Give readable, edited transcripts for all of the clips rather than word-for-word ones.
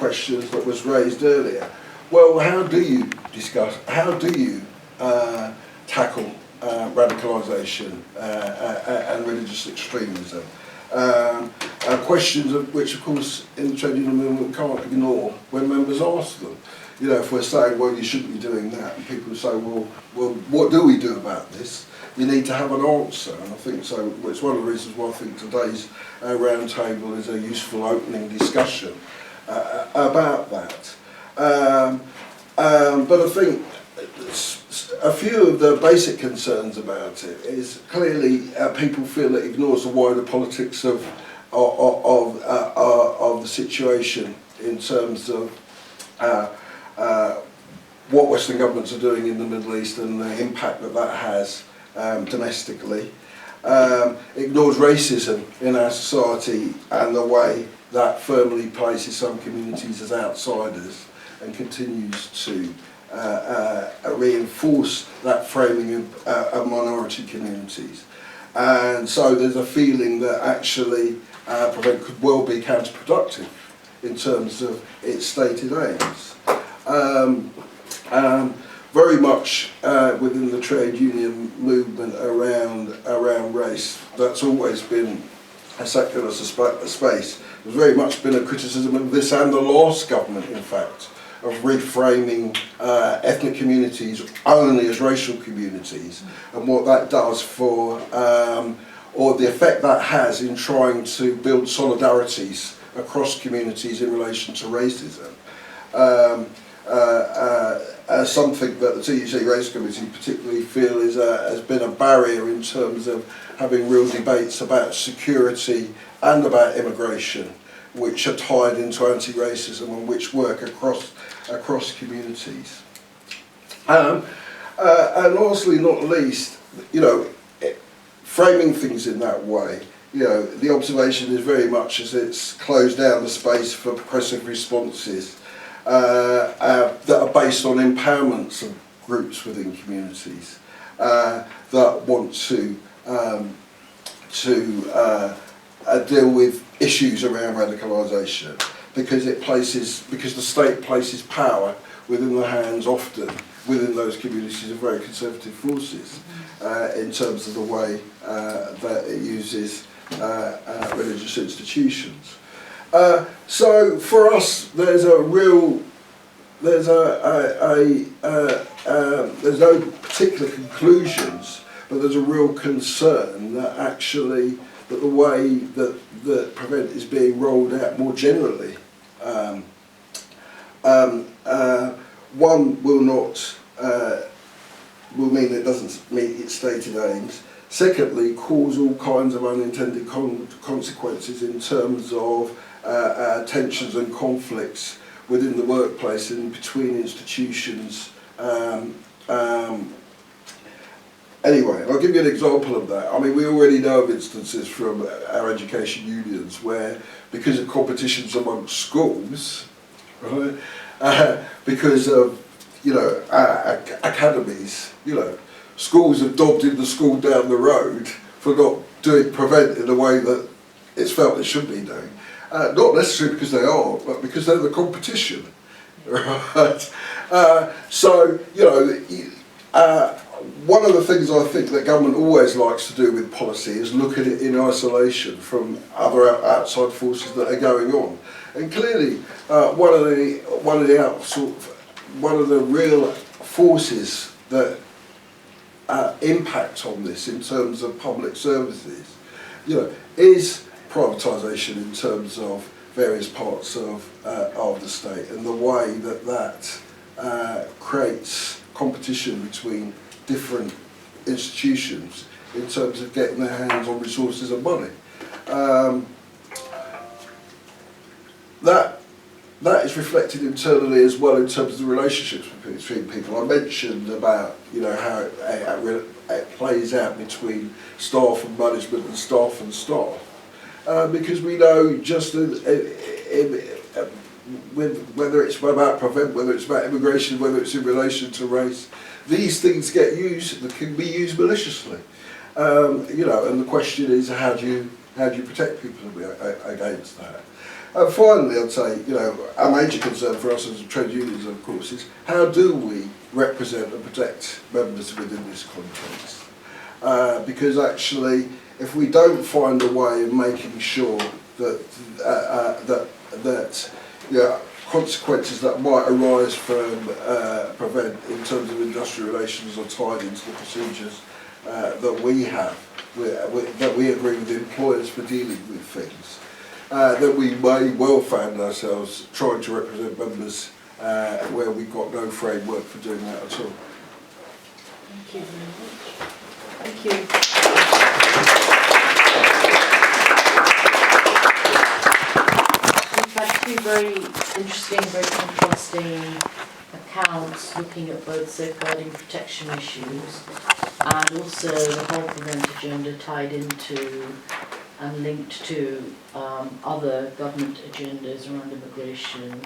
questions that was raised earlier. Well, how do you tackle radicalisation and religious extremism? Questions which, of course, in the trade union movement we can't ignore when members ask them. You know, if we're saying, well, you shouldn't be doing that, and people say, well, what do we do about this? You need to have an answer, and I think so. It's one of the reasons why I think today's roundtable is a useful opening discussion about that. But I think a few of the basic concerns about it is clearly people feel it ignores the wider politics of the situation in terms of what Western governments are doing in the Middle East and the impact that that has domestically. Ignores racism in our society and the way that firmly places some communities as outsiders and continues to reinforce that framing of minority communities. And so there's a feeling that actually Prevent could well be counterproductive in terms of its stated aims. Very much within the trade union movement around race, that's always been a secular space. There's very much been a criticism of this and the last government, in fact, of reframing ethnic communities only as racial communities, and what that does for, or the effect that has in trying to build solidarities across communities in relation to racism. Something that the TUC Race Committee particularly feel is has been a barrier in terms of having real debates about security and about immigration, which are tied into anti-racism and which work across communities. And lastly, not least, you know, framing things in that way, you know, the observation is very much as it's closed down the space for progressive responses that are based on empowerments of groups within communities that want to deal with issues around radicalisation, because the state places power within the hands, often within those communities, of very conservative forces in terms of the way that it uses religious institutions. So for us, there's no particular conclusions, but there's a real concern that actually that the way that Prevent is being rolled out more generally, one will mean it doesn't meet its stated aims. Secondly, cause all kinds of unintended consequences in terms of tensions and conflicts within the workplace and between institutions. Anyway, I'll give you an example of that. I mean, we already know of instances from our education unions where, because of competitions amongst schools, right, because of, you know, academies, you know, schools have dobbed in the school down the road for not doing Prevent in the way that it's felt it should be doing. Not necessarily because they are, but because they're the competition, right? So, you know, one of the things I think that government always likes to do with policy is look at it in isolation from other outside forces that are going on. And clearly, one of the real forces that impact on this in terms of public services, you know, is privatisation in terms of various parts of the state, and the way that creates competition between different institutions in terms of getting their hands on resources and money. That is reflected internally as well in terms of the relationships between people. I mentioned about, you know, how it plays out between staff and management and staff and staff. Because we know just whether it's about Prevent, whether it's about immigration, whether it's in relation to race, these things get used, that can be used maliciously. You know, and the question is, how do you protect people against that? And finally, I'd say, you know, a major concern for us as trade unions, of course, is how do we represent and protect members within this context? Because actually, if we don't find a way of making sure that consequences that might arise from prevent in terms of industrial relations are tied into the procedures that we have, that we agree with employers for dealing with things, that we may well find ourselves trying to represent members where we've got no framework for doing that at all. Thank you very much. Thank you. We've had two very interesting, very contrasting accounts looking at both safeguarding protection issues and also the whole prevent agenda tied into and linked to other government agendas around immigration,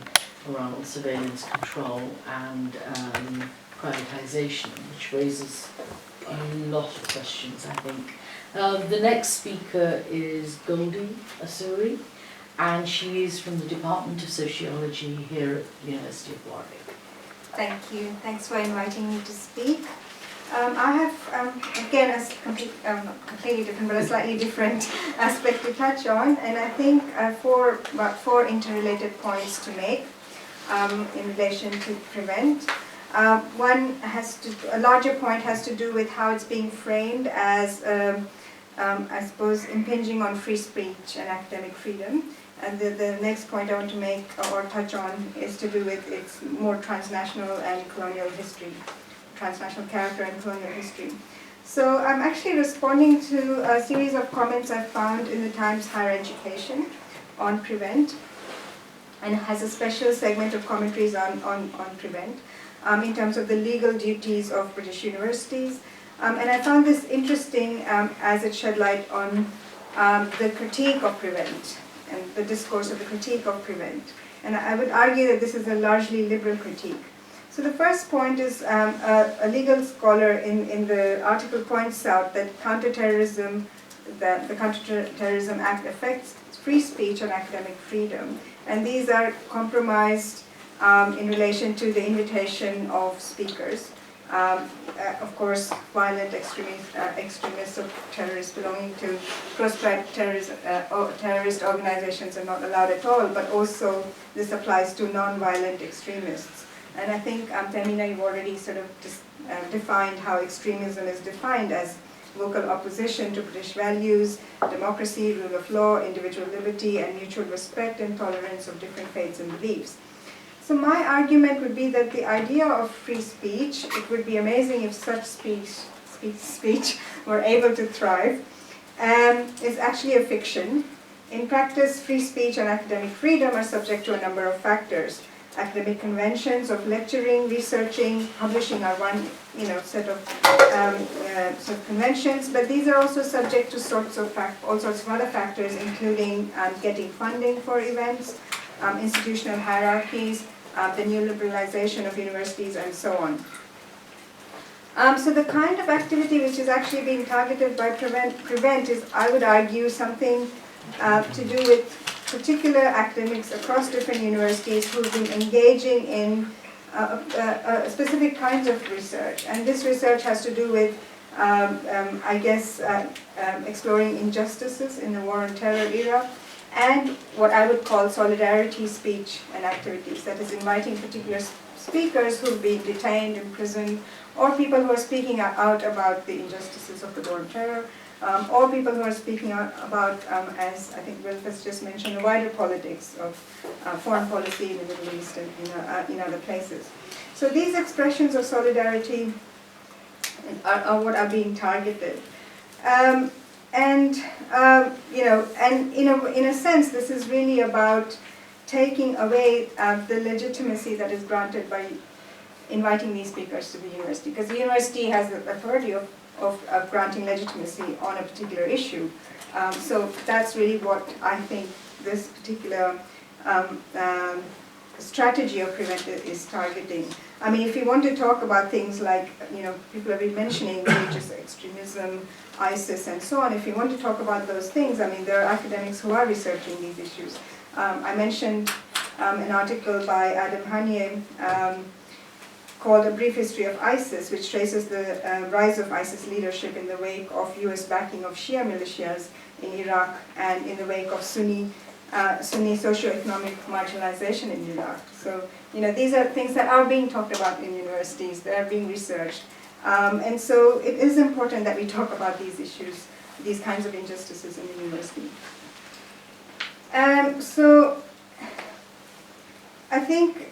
around surveillance control and privatisation, which raises a lot of questions, I think. The next speaker is Goldie Osuri, and she is from the Department of Sociology here at the University of Warwick. Thank you. Thanks for inviting me to speak. I have, again, not completely different, but a slightly different aspect to touch on, and I think about four interrelated points to make in relation to prevent. One a larger point has to do with how it's being framed as, I suppose, impinging on free speech and academic freedom. And the next point I want to make or touch on is to do with its more transnational and colonial history, transnational character and colonial history. So I'm actually responding to a series of comments I found in the Times Higher Education on prevent, and it has a special segment of commentaries on prevent in terms of the legal duties of British universities. And I found this interesting as it shed light on the critique of prevent and the discourse of the critique of prevent. And I would argue that this is a largely liberal critique. So the first point is a legal scholar in the article points out that counter-terrorism, that the Counter-Terrorism Act affects free speech and academic freedom. And these are compromised in relation to the invitation of speakers. Of course, violent extremists or terrorists belonging to proscribed terrorist organizations are not allowed at all, but also this applies to non-violent extremists. And I think, Femina, you've already sort of defined how extremism is defined as vocal opposition to British values, democracy, rule of law, individual liberty, and mutual respect and tolerance of different faiths and beliefs. So my argument would be that the idea of free speech, it would be amazing if such speech were able to thrive, is actually a fiction. In practice, free speech and academic freedom are subject to a number of factors. Academic conventions of lecturing, researching, publishing are one set of conventions, but these are also subject to all sorts of other factors, including getting funding for events, institutional hierarchies, the new liberalization of universities, and so on. So the kind of activity which is actually being targeted by prevent is, I would argue, something to do with particular academics across different universities who've been engaging in specific kinds of research. And this research has to do with, exploring injustices in the war on terror era, and what I would call solidarity speech and activities, that is inviting particular speakers who've been detained, imprisoned, or people who are speaking out about the injustices of the war on terror, or people who are speaking out about, as I think Wilf has just mentioned, the wider politics of foreign policy in the Middle East and in other places. So these expressions of solidarity are what are being targeted. And in a sense, this is really about taking away the legitimacy that is granted by inviting these speakers to the university, because the university has the authority of granting legitimacy on a particular issue. So that's really what I think this particular strategy of prevent is targeting. I mean, if you want to talk about things like, people have been mentioning religious extremism, ISIS, and so on, if you want to talk about those things, I mean, there are academics who are researching these issues. I mentioned an article by Adam Hanieh called A Brief History of ISIS, which traces the rise of ISIS leadership in the wake of US backing of Shia militias in Iraq and in the wake of Sunni socio-economic marginalization in Iraq. So, these are things that are being talked about in universities, that are being researched. And so it is important that we talk about these issues, these kinds of injustices in the university. So I think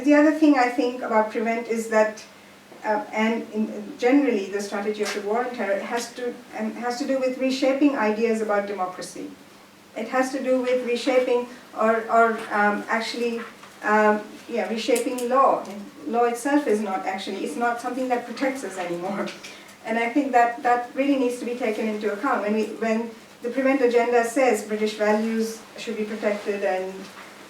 the other thing I think about PREVENT is that, generally the strategy of the war on terror has to do with reshaping ideas about democracy. It has to do with reshaping reshaping law. Law itself is not it's not something that protects us anymore. And I think that really needs to be taken into account. When the PREVENT agenda says British values should be protected and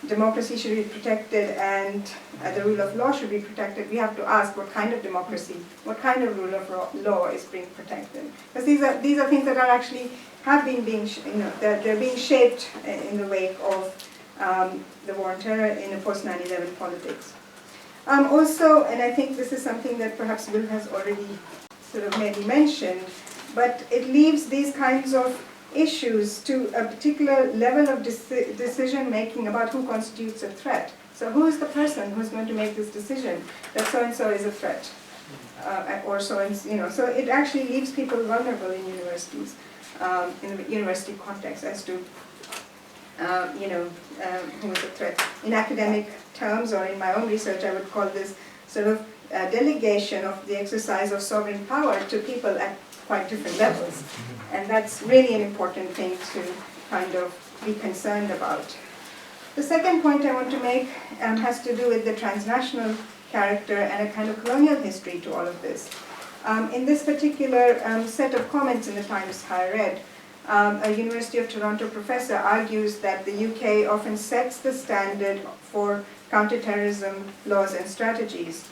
democracy should be protected and the rule of law should be protected, we have to ask what kind of democracy, what kind of rule of law is being protected. Because these are things that are actually they're being shaped in the wake of the war on terror in a post 9/11 politics. Also, and I think this is something that perhaps Will has already sort of maybe mentioned, but it leaves these kinds of issues to a particular level of decision making about who constitutes a threat. So who is the person who's going to make this decision that so-and-so is a threat? Or so it actually leaves people vulnerable in universities, in the university context as to who is a threat. In academic terms, or in my own research, I would call this sort of delegation of the exercise of sovereign power to people at quite different levels. And that's really an important thing to kind of be concerned about. The second point I want to make has to do with the transnational character and a kind of colonial history to all of this. In this particular set of comments in the Times Higher Ed, a University of Toronto professor argues that the UK often sets the standard for counter-terrorism laws and strategies.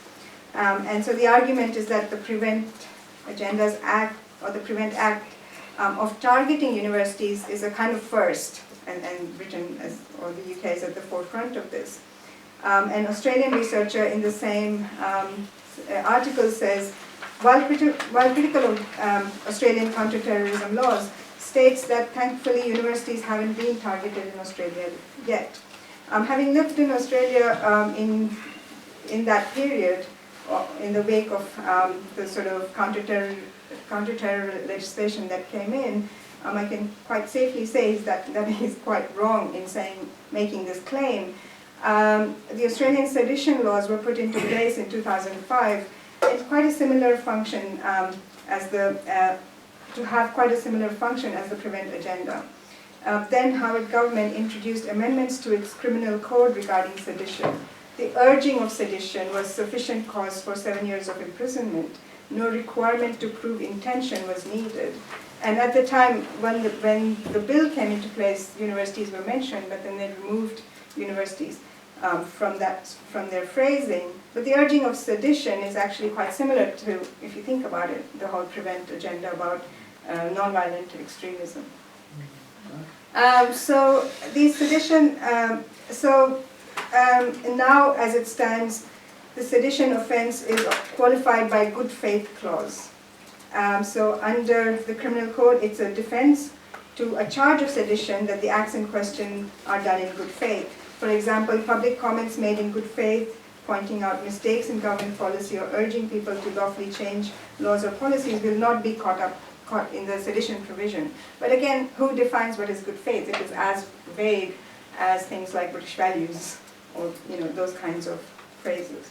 And so the argument is that the PREVENT Agenda's Act, or the PREVENT Act, of targeting universities is a kind of first, and Britain or the UK is at the forefront of this. An Australian researcher in the same article says, while critical of Australian counter-terrorism laws, states that thankfully universities haven't been targeted in Australia yet. Having lived in Australia in that period, in the wake of the sort of counter-terror legislation that came in, I can quite safely say that he's quite wrong in making this claim. The Australian sedition laws were put into place in 2005. It's quite a similar function to have quite a similar function as the PREVENT agenda. Then Howard government introduced amendments to its criminal code regarding sedition. The urging of sedition was sufficient cause for 7 years of imprisonment. No requirement to prove intention was needed. And at the time when the bill came into place, universities were mentioned, but then they removed universities from their phrasing. But the urging of sedition is actually quite similar to, if you think about it, the whole PREVENT agenda about nonviolent extremism. So these sedition, now as it stands, the sedition offense is qualified by good faith clause. So under the criminal code, it's a defense to a charge of sedition that the acts in question are done in good faith. For example, public comments made in good faith, pointing out mistakes in government policy or urging people to lawfully change laws or policies will not be caught in the sedition provision. But again, who defines what is good faith? It is as vague as things like British values or those kinds of phrases.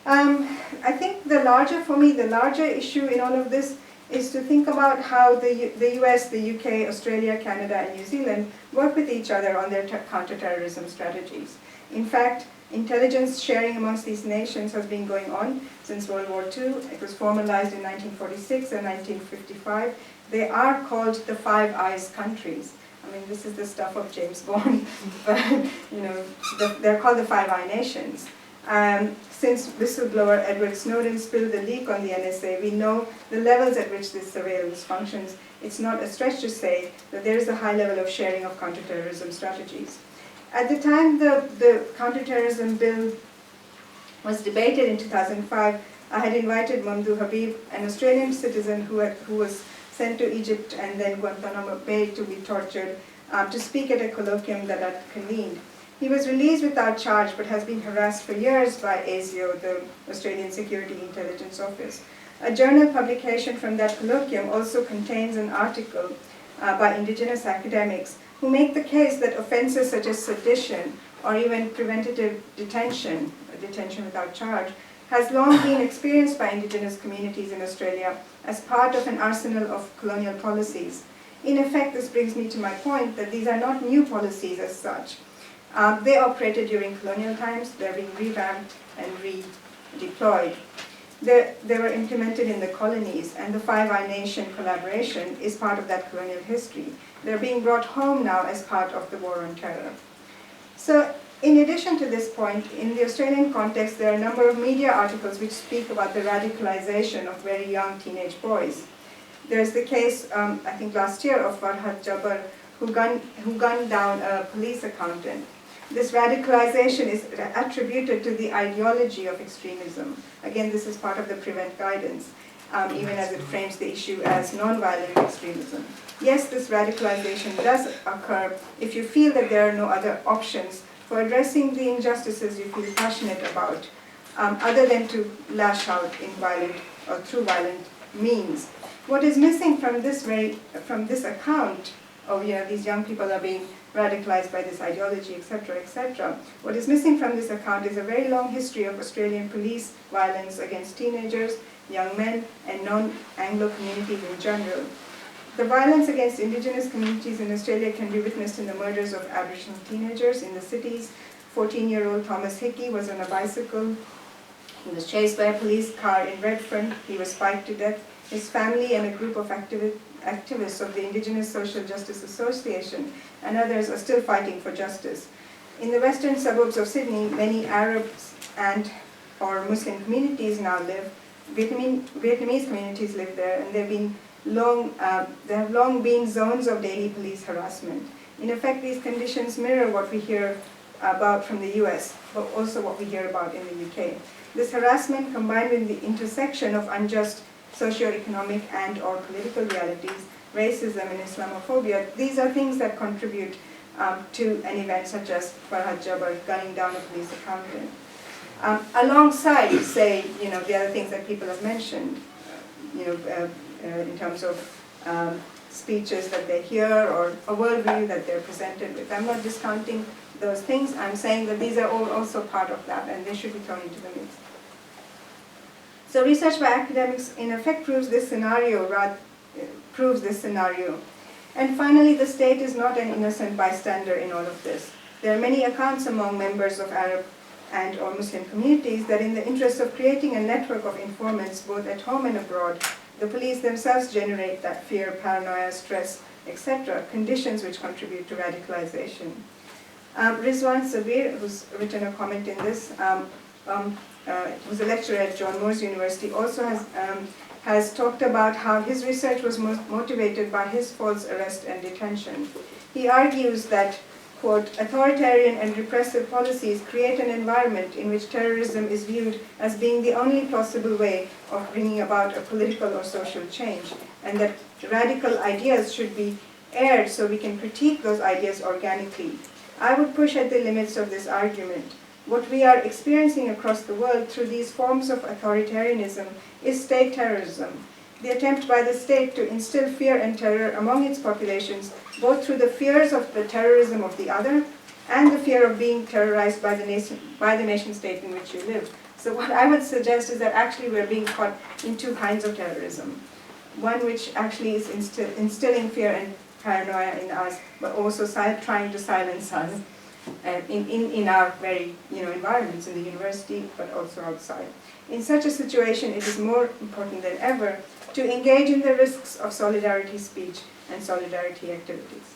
I think the larger issue in all of this is to think about how the US, the UK, Australia, Canada, and New Zealand work with each other on their counter-terrorism strategies. In fact, intelligence sharing amongst these nations has been going on since World War II. It was formalized in 1946 and 1955. They are called the Five Eyes countries. I mean, this is the stuff of James Bond, but they're called the Five Eye Nations. Since whistleblower Edward Snowden spilled the leak on the NSA, we know the levels at which this surveillance functions. It's not a stretch to say that there is a high level of sharing of counterterrorism strategies. At the time the counterterrorism bill was debated in 2005, I had invited Mamdouh Habib, an Australian citizen who was sent to Egypt and then Guantanamo Bay to be tortured, to speak at a colloquium that I convened. He was released without charge but has been harassed for years by ASIO, the Australian Security Intelligence Office. A journal publication from that colloquium also contains an article by Indigenous academics who make the case that offences such as sedition or even preventative detention, detention without charge, has long been experienced by Indigenous communities in Australia as part of an arsenal of colonial policies. In effect, this brings me to my point that these are not new policies as such. They operated during colonial times, they're being revamped and redeployed. They were implemented in the colonies, and the Five Eye Nation collaboration is part of that colonial history. They're being brought home now as part of the war on terror. So, in addition to this point, in the Australian context, there are a number of media articles which speak about the radicalization of very young teenage boys. There's the case, I think last year, of Farhad Jabbar, who gunned down a police accountant. This radicalization is attributed to the ideology of extremism. Again, this is part of the PREVENT guidance, even as it frames the issue as non-violent extremism. Yes, this radicalization does occur if you feel that there are no other options for addressing the injustices you feel passionate about, other than to lash out in violent or through violent means. What is missing from this account of these young people are being radicalized by this ideology, etc., etc. What is missing from this account is a very long history of Australian police violence against teenagers, young men, and non-Anglo communities in general. The violence against Indigenous communities in Australia can be witnessed in the murders of Aboriginal teenagers in the cities. 14-year-old Thomas Hickey was on a bicycle. He was chased by a police car in Redfern. He was spiked to death. His family and a group of activists of the Indigenous Social Justice Association and others are still fighting for justice. In the western suburbs of Sydney, many Arabs and or Muslim communities now live. Vietnamese communities live there, and there have long been zones of daily police harassment. In effect, these conditions mirror what we hear about from the US, but also what we hear about in the UK. This harassment, combined with the intersection of unjust socio-economic and or political realities, racism and Islamophobia, these are things that contribute to an event such as Farhad Jabbar gunning down a police accountant. Alongside, say, the other things that people have mentioned, in terms of speeches that they hear or a worldview that they're presented with. I'm not discounting those things. I'm saying that these are all also part of that, and they should be thrown into the mix. So research by academics, in effect, proves this scenario. And finally, the state is not an innocent bystander in all of this. There are many accounts among members of Arab and or Muslim communities that in the interest of creating a network of informants both at home and abroad, the police themselves generate that fear, paranoia, stress, etc., conditions which contribute to radicalization. Rizwan Sabir, who's written a comment in this, who's a lecturer at John Moores University, also has talked about how his research was motivated by his false arrest and detention. He argues that, quote, authoritarian and repressive policies create an environment in which terrorism is viewed as being the only possible way of bringing about a political or social change, and that radical ideas should be aired so we can critique those ideas organically. I would push at the limits of this argument. What we are experiencing across the world through these forms of authoritarianism is state terrorism, the attempt by the state to instill fear and terror among its populations, both through the fears of the terrorism of the other and the fear of being terrorized by the nation state in which you live. So what I would suggest is that actually we're being caught in two kinds of terrorism. One which actually is instilling fear and paranoia in us, but also trying to silence us in our very environments, in the university, but also outside. In such a situation, it is more important than ever to engage in the risks of solidarity speech and solidarity activities.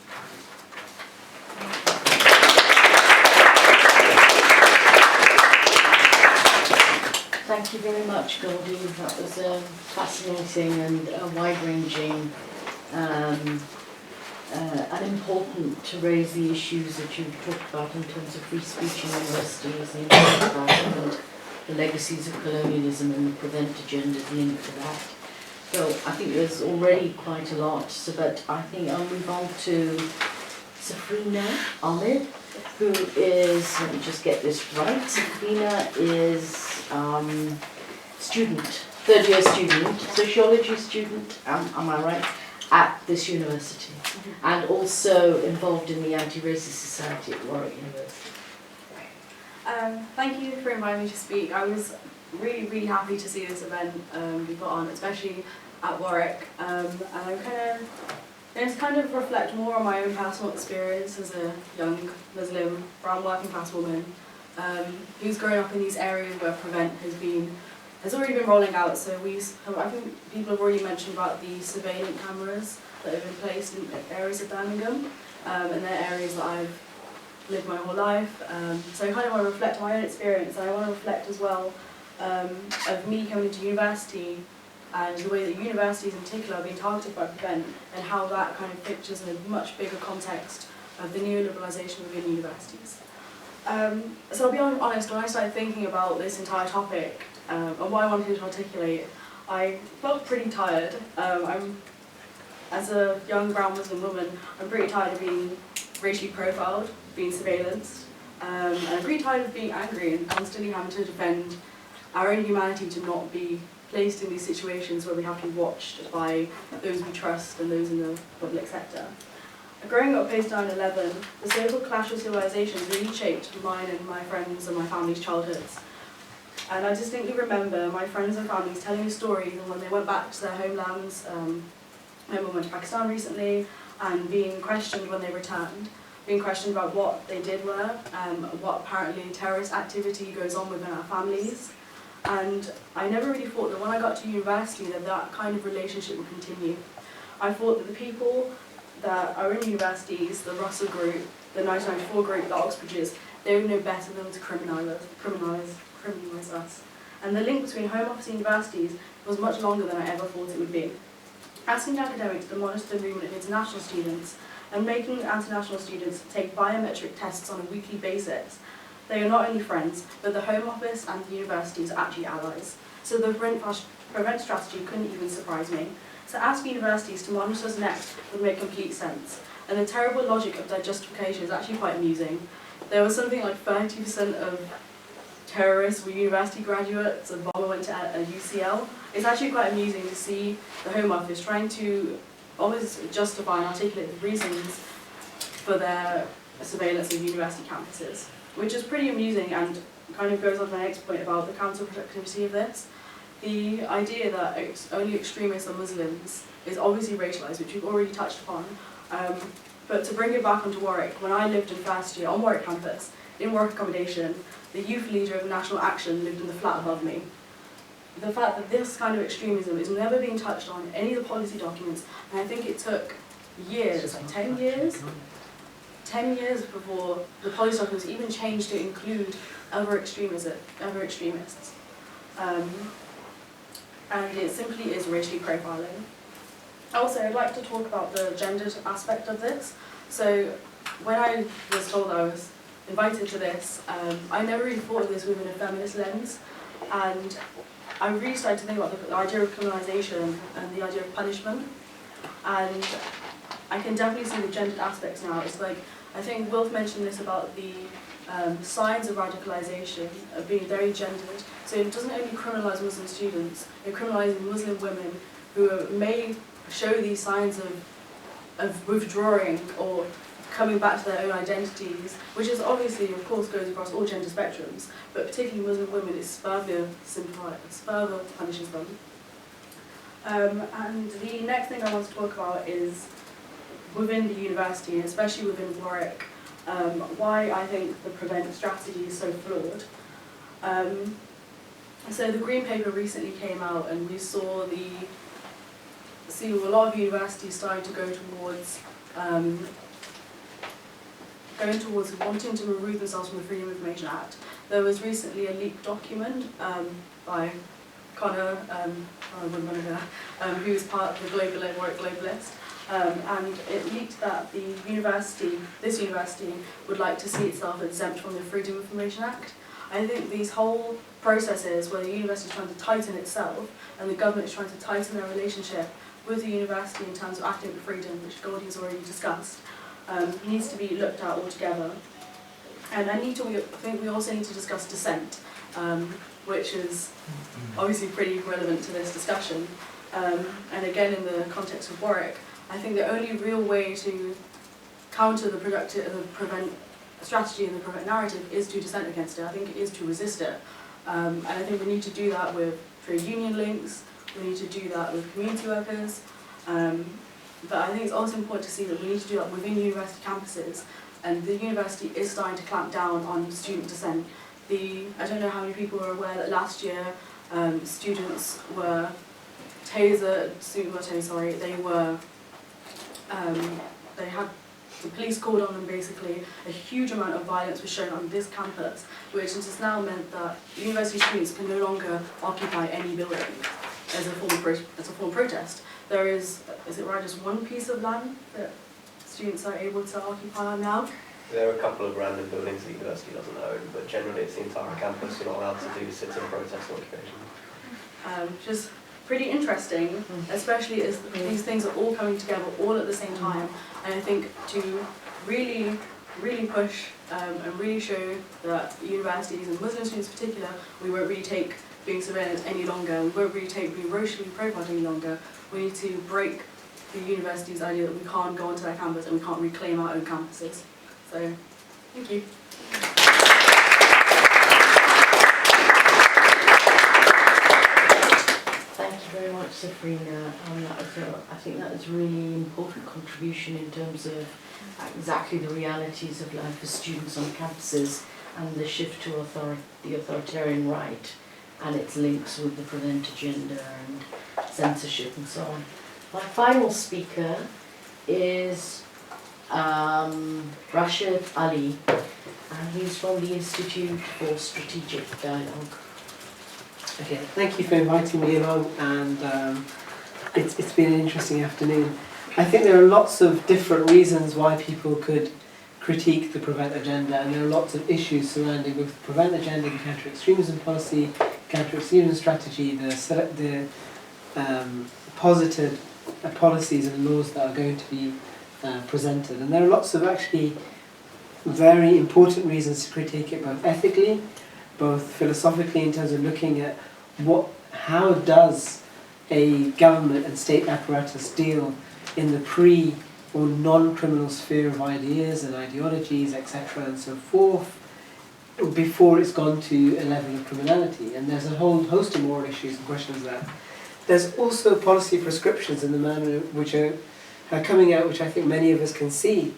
Thank you very much, Goldie. That was fascinating and wide-ranging and important to raise the issues that you've talked about in terms of free speech in universities, the impact of that, and the legacies of colonialism and the prevent agenda linked to that. So I think there's already quite a lot, but I think I'll move on to Safrina Ahmed, who is, let me just get this right, Safrina is student, third-year student, sociology student, am I right, at this university, and also involved in the Anti-Racist Society at Warwick University. Thank you for inviting me to speak. I was really happy to see this event be put on, especially at Warwick, and I'm kind of reflect more on my own personal experience as a young Muslim, brown working class woman who's grown up in these areas where Prevent has already been rolling out. So I think people have already mentioned about the surveillance cameras that have been placed in areas of Birmingham, and they're areas that I've lived my whole life. So I kind of want to reflect on my own experience, and I want to reflect as well of me coming into university and the way that universities in particular are being targeted by Prevent, and how that kind of pictures in a much bigger context of the neo-liberalisation within universities. So I'll be honest, when I started thinking about this entire topic and what I wanted to articulate, I felt pretty tired. As a young brown Muslim woman, I'm pretty tired of being racially profiled, being surveillanced, and I'm pretty tired of being angry and constantly having to defend our own humanity to not be placed in these situations where we have to be watched by those we trust and those in the public sector. Growing up post 9/11, the so-called clash of civilizations really shaped mine and my friends and my family's childhoods. And I distinctly remember my friends and families telling me stories and when they went back to their homelands. My mum went to Pakistan recently, and being questioned when they returned, being questioned about what they did were, what apparently terrorist activity goes on within our families. And I never really thought that when I got to university that kind of relationship would continue. I thought that the people that are in universities, the Russell group, the 1994 group, the Oxbridges, they would know better than to criminalise us. And the link between Home Office and universities was much longer than I ever thought it would be. Asking academics to monitor the movement of international students and making international students take biometric tests on a weekly basis, they are not only friends, but the Home Office and the universities are actually allies. So the prevent strategy couldn't even surprise me. So ask universities to monitor us next would make complete sense. And the terrible logic of their justification is actually quite amusing. There was something like 30% of terrorists were university graduates, and Obama went to UCL. It's actually quite amusing to see the Home Office trying to always justify and articulate the reasons for their surveillance of university campuses, which is pretty amusing and kind of goes on to my next point about the counterproductivity of this. The idea that only extremists are Muslims is obviously racialised, which we've already touched upon. But to bring it back onto Warwick, when I lived in first year on Warwick campus, in Warwick accommodation, the youth leader of National Action lived in the flat above me. The fact that this kind of extremism is never being touched on in any of the policy documents, and I think it took years, like 10 years? 10 years before the policy documents even changed to include other extremists. And it simply is racially profiling. Also, I'd like to talk about the gendered aspect of this. So when I was told I was invited to this, I never really thought of this within a feminist lens, and I really started to think about the idea of criminalisation and the idea of punishment. And I can definitely see the gendered aspects now. It's like, I think Wilf mentioned this about the signs of radicalisation of being very gendered. So it doesn't only criminalise Muslim students, it criminalises Muslim women who may show these signs of withdrawing or coming back to their own identities, which is obviously, of course, goes across all gender spectrums, but particularly Muslim women, it further punishes them. And the next thing I want to talk about is within the university, and especially within Warwick, why I think the prevent strategy is so flawed. So the Green Paper recently came out, and we saw a lot of universities starting to go towards wanting to remove themselves from the Freedom of Information Act. There was recently a leaked document by Connor, who is part of the Warwick Globalist. And it leaked that this university would like to see itself exempt from the Freedom of Information Act. I think these whole processes where the university is trying to tighten itself and the government is trying to tighten their relationship with the university in terms of academic freedom, which Goldie has already discussed, needs to be looked at altogether. And I think we also need to discuss dissent, which is obviously pretty relevant to this discussion. And again, in the context of Warwick, I think the only real way to counter the prevent strategy and the prevent narrative is to dissent against it. I think it is to resist it. And I think we need to do that with trade union links, we need to do that with community workers, but I think it's also important to see that we need to do that within university campuses, and the university is starting to clamp down on student dissent. I don't know how many people are aware that last year students were they had the police called on them basically. A huge amount of violence was shown on this campus, which has now meant that university students can no longer occupy any building as a form of protest. There is it right, just one piece of land that students are able to occupy now? There are a couple of random buildings the university doesn't own, but generally it's the entire campus. You're not allowed to do sit-in protest or occupation. Just pretty interesting, especially as these things are all coming together all at the same time. And I think to really, really push and really show that universities, and Muslim students in particular, we won't really take being surveilled any longer, we won't really take being racially profiled any longer. We need to break the university's idea that we can't go onto their campus and we can't reclaim our own campuses. So, thank you. Thank you very much, Safrina. I think that was a really important contribution in terms of exactly the realities of life for students on campuses and the shift to the authoritarian right and its links with the prevent agenda and censorship and so on. My final speaker is Rashid Ali, and he's from the Institute for Strategic Dialogue. Okay, thank you for inviting me along, and it's been an interesting afternoon. I think there are lots of different reasons why people could critique the prevent agenda, and there are lots of issues surrounding both the prevent agenda, the counter-extremism policy, counter-extremism strategy, the posited policies and laws that are going to be presented. And there are lots of actually very important reasons to critique it, both ethically, both philosophically, in terms of looking at how does a government and state apparatus deal in the pre or non-criminal sphere of ideas and ideologies, etc. and so forth, before it's gone to a level of criminality. And there's a whole host of moral issues and questions there. There's also policy prescriptions in the manner which are coming out, which I think many of us can see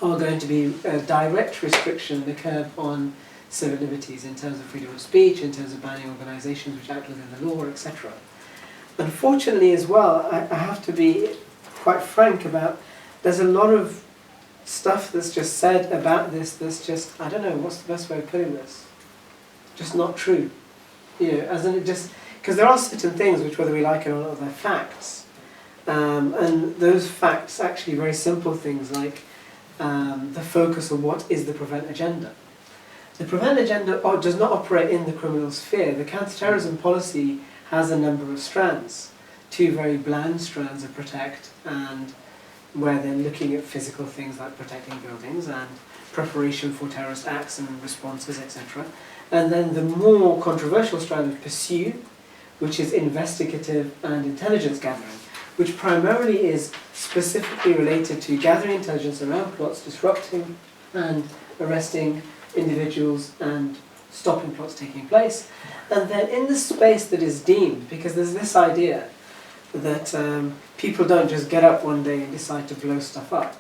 are going to be a direct restriction, the curb on civil liberties in terms of freedom of speech, in terms of banning organisations which act within the law, etc. Unfortunately as well, I have to be quite frank about, there's a lot of stuff that's just said about this that's just, I don't know, what's the best way of putting this? Just not true. You know, as in it just, because there are certain things which, whether we like it or not, they're facts. And those facts, actually very simple things like the focus on what is the prevent agenda. The prevent agenda does not operate in the criminal sphere. The counter-terrorism policy has a number of strands. Two very bland strands of protect, and where they're looking at physical things like protecting buildings and preparation for terrorist acts and responses, etc. And then the more controversial strand of pursue, which is investigative and intelligence gathering, which primarily is specifically related to gathering intelligence around plots, disrupting and arresting individuals and stopping plots taking place. And then in the space that is deemed, because there's this idea that people don't just get up one day and decide to blow stuff up,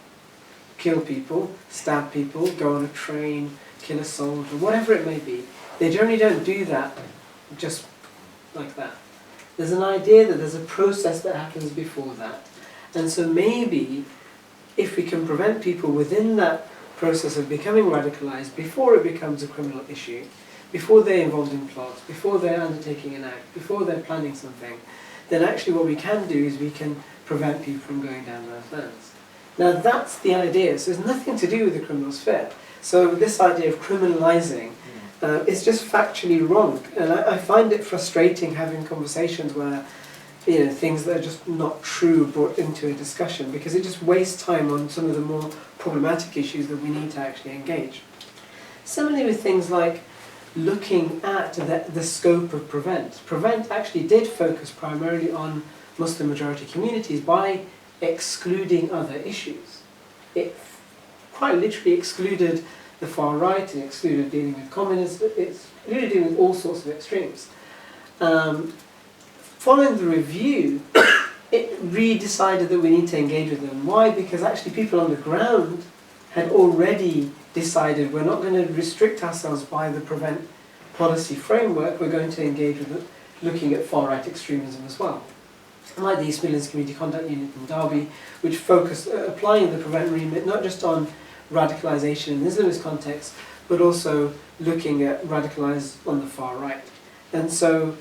kill people, stab people, go on a train, kill a soldier, whatever it may be. They generally don't do that just like that. There's an idea that there's a process that happens before that. And so maybe if we can prevent people within that process of becoming radicalised before it becomes a criminal issue, before they're involved in plots, before they're undertaking an act, before they're planning something, then actually what we can do is we can prevent people from going down those lands. Now that's the idea, so it's nothing to do with the criminal sphere. So this idea of criminalising is just factually wrong, and I find it frustrating having conversations where things that are just not true are brought into a discussion, because it just wastes time on some of the more problematic issues that we need to actually engage. Similarly with things like looking at the scope of Prevent. Prevent actually did focus primarily on Muslim majority communities by excluding other issues. It quite literally excluded the far right, and excluded dealing with communism, it excluded dealing with all sorts of extremes. Following the review, it re-decided that we need to engage with them. Why? Because actually people on the ground had already decided we're not going to restrict ourselves by the Prevent policy framework, we're going to engage with it, looking at far-right extremism as well. Like the East Midlands Community Contact Unit in Derby, which focused applying the Prevent remit not just on radicalisation in the Islamist context, but also looking at radicalised on the far right. And so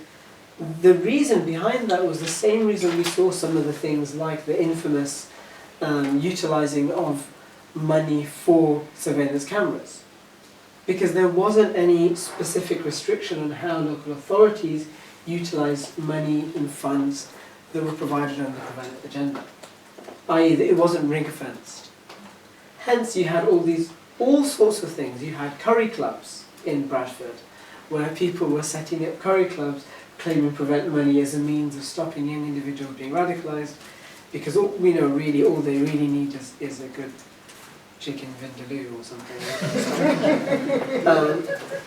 the reason behind that was the same reason we saw some of the things like the infamous utilising of money for surveillance cameras. Because there wasn't any specific restriction on how local authorities utilise money and funds that were provided under the Prevent agenda, i.e. that it wasn't ring-fenced. Hence you had all sorts of things. You had curry clubs in Bradford, where people were setting up curry clubs claiming Prevent money as a means of stopping young individuals being radicalised, because all they really need is a good chicken vindaloo or something.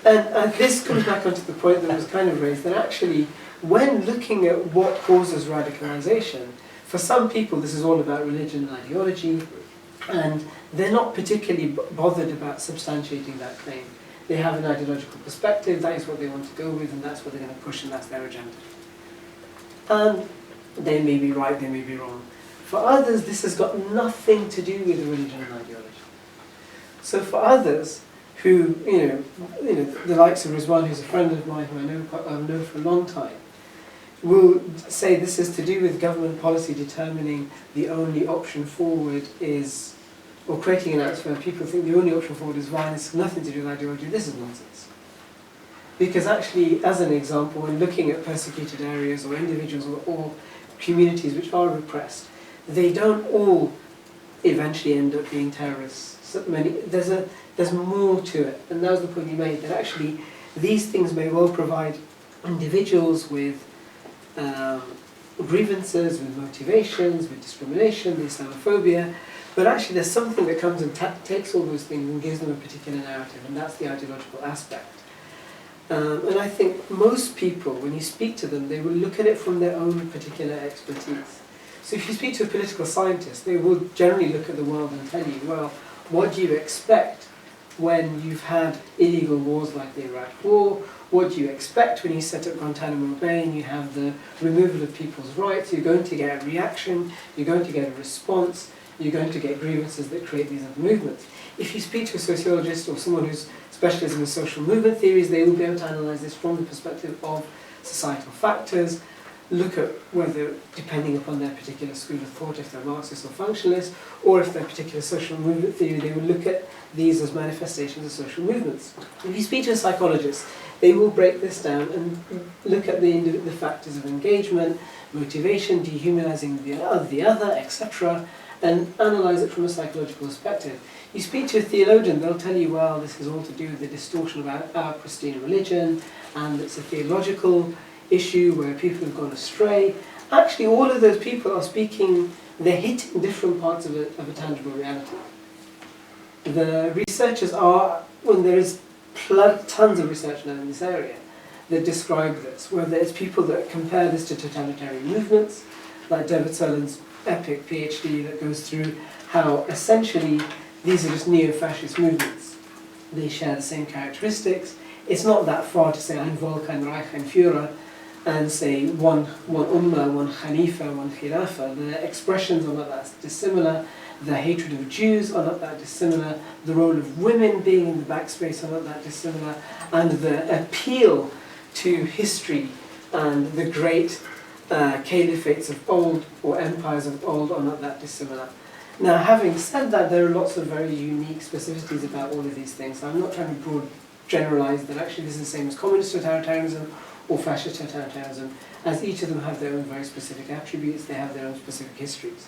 And this comes back onto the point that was kind of raised, that actually when looking at what causes radicalisation, for some people this is all about religion and ideology, and they're not particularly bothered about substantiating that claim. They have an ideological perspective, that is what they want to go with, and that's what they're going to push, and that's their agenda. And they may be right, they may be wrong. For others, this has got nothing to do with religion and ideology. So for others, who, the likes of Rizwan, who's a friend of mine who I've known for a long time, will say this is to do with government policy determining the only option forward is, or creating an atmosphere where people think the only option forward is violence, it's nothing to do with ideology. This is nonsense. Because actually, as an example, when looking at persecuted areas or individuals or communities which are repressed, they don't all eventually end up being terrorists. So there's more to it, and that was the point you made, that actually these things may well provide individuals with grievances, with motivations, with discrimination, with Islamophobia, but actually there's something that comes and takes all those things and gives them a particular narrative, and that's the ideological aspect. And I think most people, when you speak to them, they will look at it from their own particular expertise. So if you speak to a political scientist, they will generally look at the world and tell you, well, what do you expect when you've had illegal wars like the Iraq War? What do you expect when you set up Guantanamo Bay and you have the removal of people's rights? You're going to get a reaction, you're going to get a response, you're going to get grievances that create these other movements. If you speak to a sociologist or someone who's specialist in social movement theories, they will be able to analyse this from the perspective of societal factors, look at whether, depending upon their particular school of thought, if they're Marxist or functionalist, or if they're particular social movement theory, they will look at these as manifestations of social movements. If you speak to a psychologist, they will break this down and look at the factors of engagement, motivation, dehumanizing the other, etc., and analyse it from a psychological perspective. You speak to a theologian, they'll tell you, well, this is all to do with the distortion of our pristine religion, and it's a theological issue where people have gone astray. Actually, all of those people are speaking, they're hitting different parts of a tangible reality. The researchers are, when there is tons of research now in this area that describe this, whether it's people that compare this to totalitarian movements, like David Sullen's epic PhD that goes through how essentially these are just neo-fascist movements. They share the same characteristics. It's not that far to say Ein Volk, ein Reich, ein Führer. and say one ummah, one khalifa, one khilafah, the expressions are not that dissimilar, the hatred of Jews are not that dissimilar, the role of women being in the backspace are not that dissimilar, and the appeal to history and the great caliphates of old or empires of old are not that dissimilar. Now, having said that, there are lots of very unique specificities about all of these things. So I'm not trying to broad generalize that actually this is the same as communist totalitarianism or fascist totalitarianism, as each of them have their own very specific attributes, they have their own specific histories.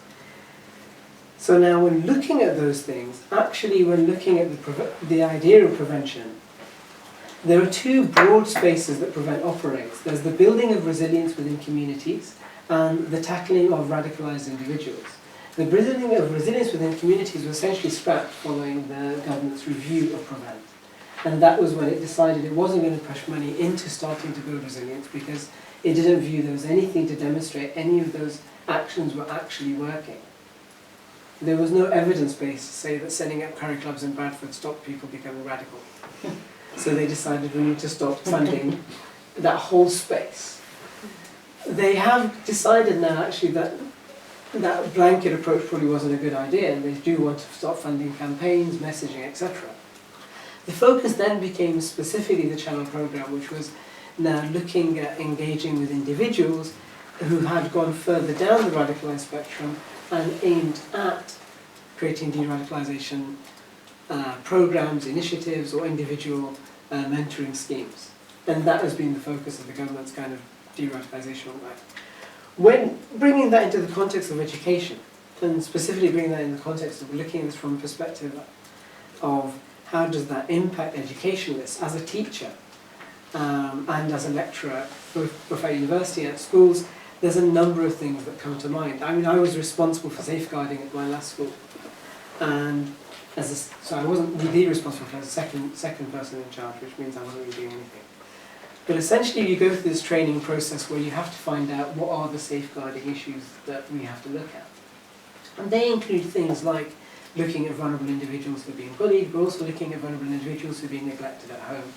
So now when looking at those things, actually when looking at the idea of prevention, there are two broad spaces that prevent operates. There's the building of resilience within communities and the tackling of radicalized individuals. The building of resilience within communities was essentially scrapped following the government's review of Prevent. And that was when it decided it wasn't going to push money into starting to build resilience because it didn't view there was anything to demonstrate any of those actions were actually working. There was no evidence base to say that setting up curry clubs in Bradford stopped people becoming radical. So they decided we need to stop funding that whole space. They have decided now actually that that blanket approach probably wasn't a good idea, and they do want to stop funding campaigns, messaging, etc. The focus then became specifically the Channel programme, which was now looking at engaging with individuals who had gone further down the radicalised spectrum and aimed at creating de-radicalisation programmes, initiatives, or individual mentoring schemes. And that has been the focus of the government's kind of de-radicalisation work. When bringing that into the context of education, and specifically bringing that in the context of looking at this from a perspective of how does that impact educationalists as a teacher and as a lecturer, both at university and at schools, there's a number of things that come to mind. I mean, I was responsible for safeguarding at my last school, and so I wasn't really responsible for as a second person in charge, which means I wasn't really doing anything. But essentially you go through this training process where you have to find out what are the safeguarding issues that we have to look at. And they include things like looking at vulnerable individuals who are being bullied, but also looking at vulnerable individuals who are being neglected at home.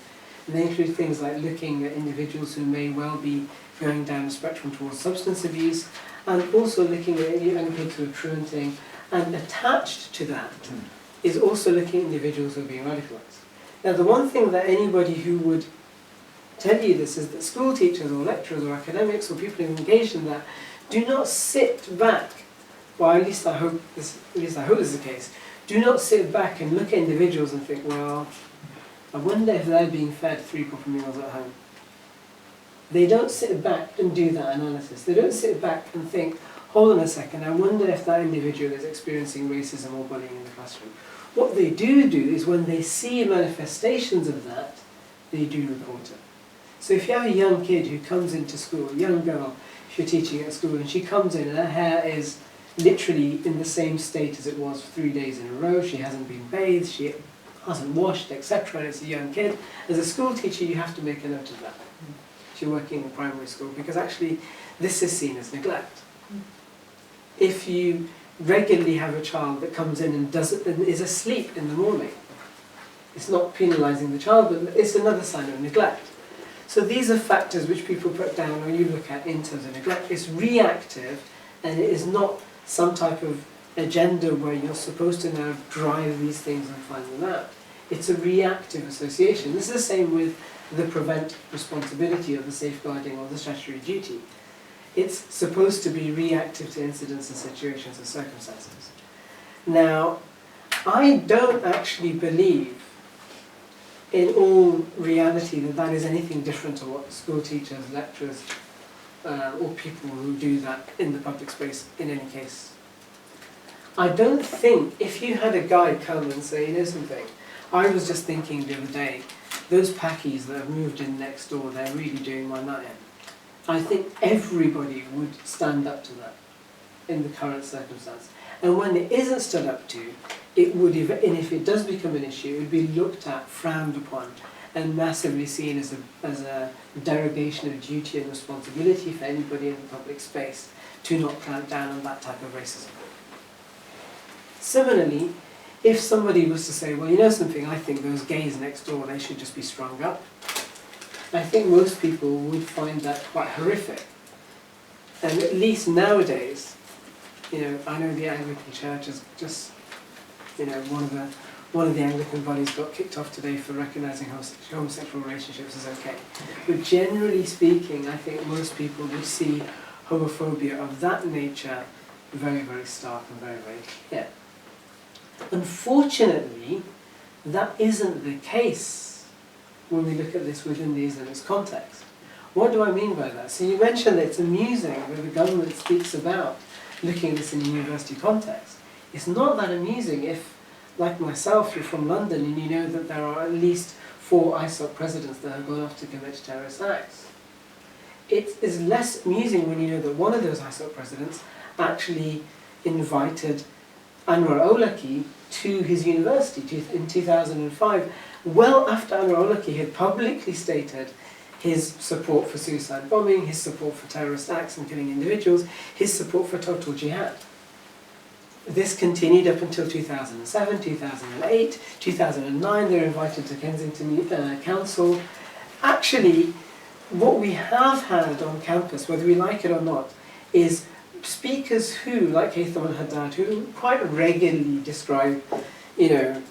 And they include things like looking at individuals who may well be going down the spectrum towards substance abuse, and also looking at young kids who are truanting, and attached to that is also looking at individuals who are being radicalised. Now the one thing that anybody who would tell you this is that school teachers or lecturers or academics or people who are engaged in that do not sit back, well at least I hope this is the case, do not sit back and look at individuals and think, well, I wonder if they're being fed 3 proper meals at home. They don't sit back and do that analysis. They don't sit back and think, hold on a second, I wonder if that individual is experiencing racism or bullying in the classroom. What they do is when they see manifestations of that, they do report it. So if you have a young kid who comes into school, a young girl, if you're teaching at school, and she comes in and her hair is literally in the same state as it was for 3 days in a row, she hasn't been bathed, she hasn't washed, etc., and it's a young kid, as a school teacher you have to make a note of that. If you're working in primary school, because actually this is seen as neglect. If you regularly have a child that comes in and is asleep in the morning, it's not penalising the child, but it's another sign of neglect. So these are factors which people put down when you look at in terms of neglect. It's reactive, and it is not some type of agenda where you're supposed to now drive these things and find them out. It's a reactive association. This is the same with the prevent responsibility or the safeguarding or the statutory duty. It's supposed to be reactive to incidents and situations and circumstances. Now, I don't actually believe in all reality that is anything different to what school teachers, lecturers, or people who do that in the public space in any case. I don't think, if you had a guy come and say, you know something, I was just thinking the other day, those packies that have moved in next door, they're really doing my nut in. I think everybody would stand up to that in the current circumstance. And when it isn't stood up to, it would, and if it does become an issue, it would be looked at, frowned upon, and massively seen as a derogation of duty and responsibility for anybody in the public space to not clamp down on that type of racism. Similarly, if somebody was to say, well, you know something, I think those gays next door, they should just be strung up, I think most people would find that quite horrific. And at least nowadays, you know, I know the Anglican Church is just, you know, one of the Anglican bodies got kicked off today for recognising homosexual relationships as okay. But generally speaking, I think most people would see homophobia of that nature very, very stark and very, very clear. Unfortunately, that isn't the case when we look at this within the Islamist context. What do I mean by that? So you mentioned that it's amusing that the government speaks about looking at this in a university context. It's not that amusing if, like myself, you're from London and you know that there are at least 4 ISOC presidents that have gone off to commit terrorist acts. It is less amusing when you know that one of those ISOC presidents actually invited Anwar Awlaki to his university in 2005, well after Anwar Awlaki had publicly stated his support for suicide bombing, his support for terrorist acts and killing individuals, his support for total jihad. This continued up until 2007, 2008, 2009, they were invited to Kensington Council. Actually, what we have had on campus, whether we like it or not, is speakers who, like Haytham al-Haddad, who quite regularly describe, you know,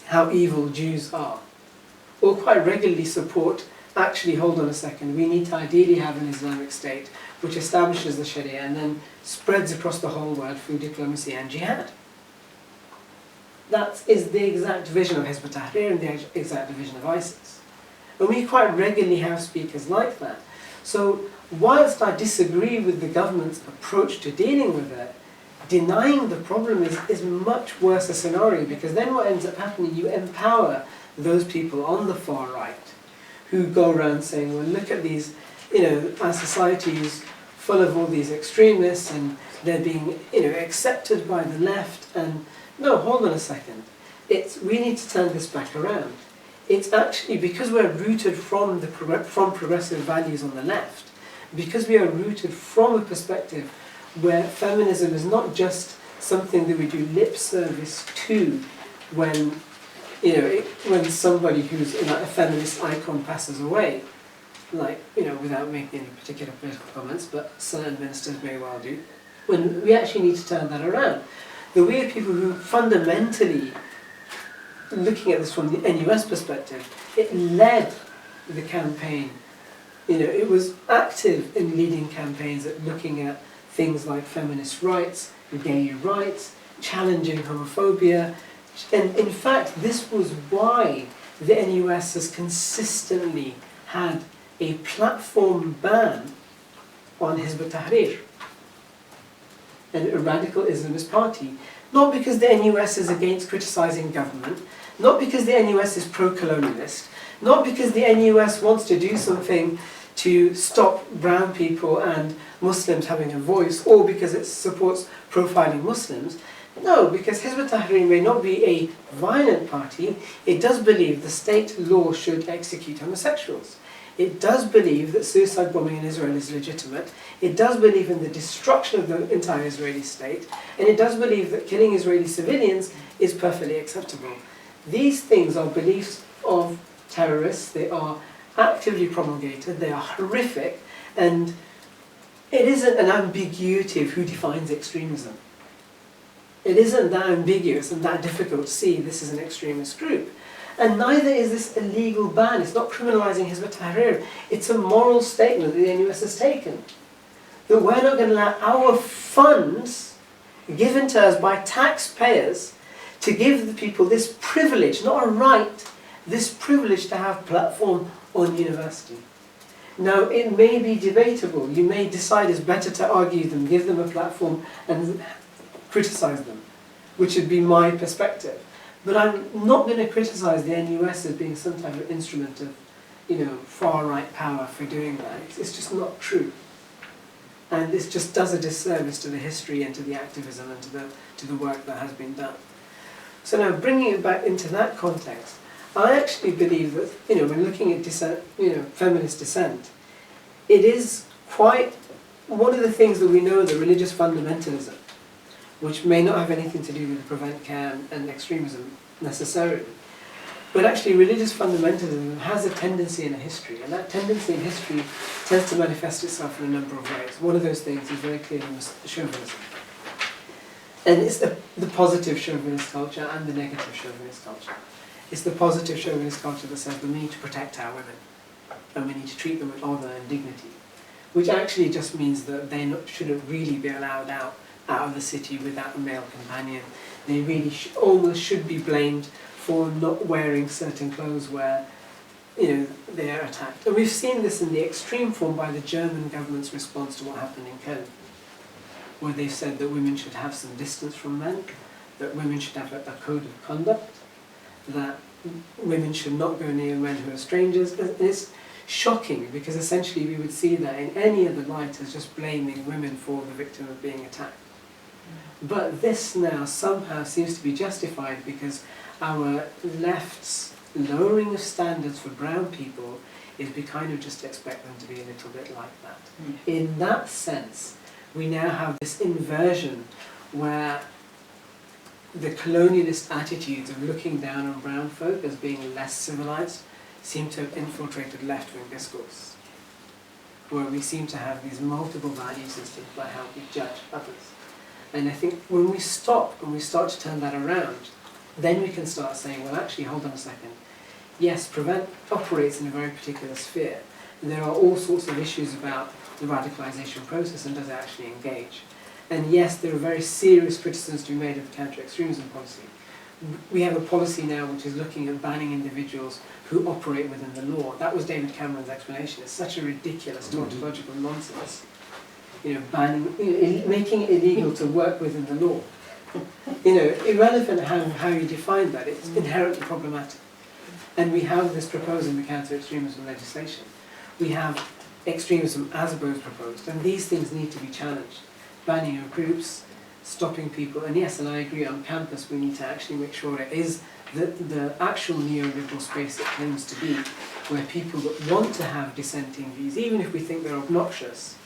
how evil Jews are, or quite regularly support, actually, hold on a second, we need to ideally have an Islamic State which establishes the Sharia and then spreads across the whole world through diplomacy and jihad. That is the exact vision of Hizb ut-Tahrir and the exact vision of ISIS. And we quite regularly have speakers like that. So whilst I disagree with the government's approach to dealing with it, denying the problem is much worse a scenario, because then what ends up happening, you empower those people on the far right who go around saying, well, look at these, you know, our society is full of all these extremists and they're being, you know, accepted by the left. And no, hold on a second. We need to turn this back around. It's actually because we're rooted from progressive values on the left, because we are rooted from a perspective where feminism is not just something that we do lip service to when, you know, when somebody who's a feminist icon passes away, like, you know, without making any particular political comments, but certain ministers may well do, when we actually need to turn that around. The weird people who fundamentally, looking at this from the NUS perspective, it led the campaign. You know, it was active in leading campaigns at looking at things like feminist rights, gay rights, challenging homophobia. And in fact, this was why the NUS has consistently had a platform ban on Hizb ut-Tahrir, a radical Islamist party. Not because the NUS is against criticising government, not because the NUS is pro-colonialist, not because the NUS wants to do something to stop brown people and Muslims having a voice, or because it supports profiling Muslims. No, because Hizb ut-Tahrir may not be a violent party, it does believe the state law should execute homosexuals. It does believe that suicide bombing in Israel is legitimate. It does believe in the destruction of the entire Israeli state. And it does believe that killing Israeli civilians is perfectly acceptable. These things are beliefs of terrorists. They are actively promulgated. They are horrific. And it isn't an ambiguity of who defines extremism. It isn't that ambiguous and that difficult to see this is an extremist group. And neither is this a legal ban. It's not criminalising Hizb ut-Tahrir. It's a moral statement that the NUS has taken. That we're not going to allow our funds given to us by taxpayers to give the people this privilege, not a right, this privilege to have platform on university. Now, it may be debatable. You may decide it's better to argue them, give them a platform and criticise them, which would be my perspective. But I'm not going to criticise the NUS as being some type of instrument of, you know, far-right power for doing that. It's just not true. And this just does a disservice to the history and to the activism and to the work that has been done. So now, bringing it back into that context, I actually believe that, you know, when looking at dissent, you know, feminist dissent, it is quite one of the things that we know, that religious fundamentalism, which may not have anything to do with prevent care and extremism necessarily, But actually religious fundamentalism has a tendency in a history, and that tendency in history tends to manifest itself in a number of ways. One of those things is very clearly chauvinism. And it's the positive chauvinist culture and the negative chauvinist culture. It's the positive chauvinist culture that says we need to protect our women, and we need to treat them with honour and dignity, which actually just means that they shouldn't really be allowed out of the city without a male companion. They really almost should be blamed for not wearing certain clothes where, they are attacked. And we've seen this in the extreme form by the German government's response to what happened in Köln, where they've said that women should have some distance from men, that women should have a code of conduct, that women should not go near men who are strangers. And it's shocking, because essentially we would see that in any other light as just blaming women for the victim of being attacked. But this now somehow seems to be justified because our left's lowering of standards for brown people is we kind of just expect them to be a little bit like that. In that sense, we now have this inversion where the colonialist attitudes of looking down on brown folk as being less civilized seem to have infiltrated left-wing discourse, where we seem to have these multiple value systems by how we judge others. And I think when we start to turn that around, then we can start saying, well, actually, hold on a second. Yes, Prevent operates in a very particular sphere. There are all sorts of issues about the radicalisation process and does it actually engage. And yes, there are very serious criticisms to be made of the counter-extremism policy. We have a policy now which is looking at banning individuals who operate within the law. That was David Cameron's explanation. It's such a ridiculous tautological nonsense. Banning, making it illegal to work within the law. Irrelevant how you define that, it's inherently problematic. And we have this proposed in the counter-extremism legislation. We have extremism as both proposed, and these things need to be challenged. Banning of groups, stopping people, and yes, and I agree, on campus we need to actually make sure it is the actual neoliberal space it claims to be, where people that want to have dissenting views, even if we think they're obnoxious,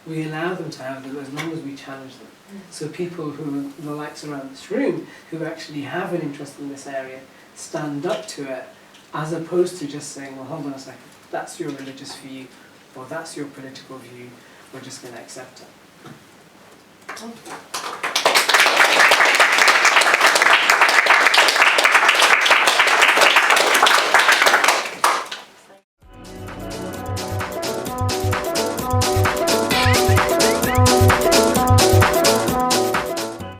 we allow them to have them as long as we challenge them. So people who, the likes around this room, who actually have an interest in this area, stand up to it, as opposed to just saying, well, hold on a second, that's your religious view, or that's your political view, we're just going to accept it.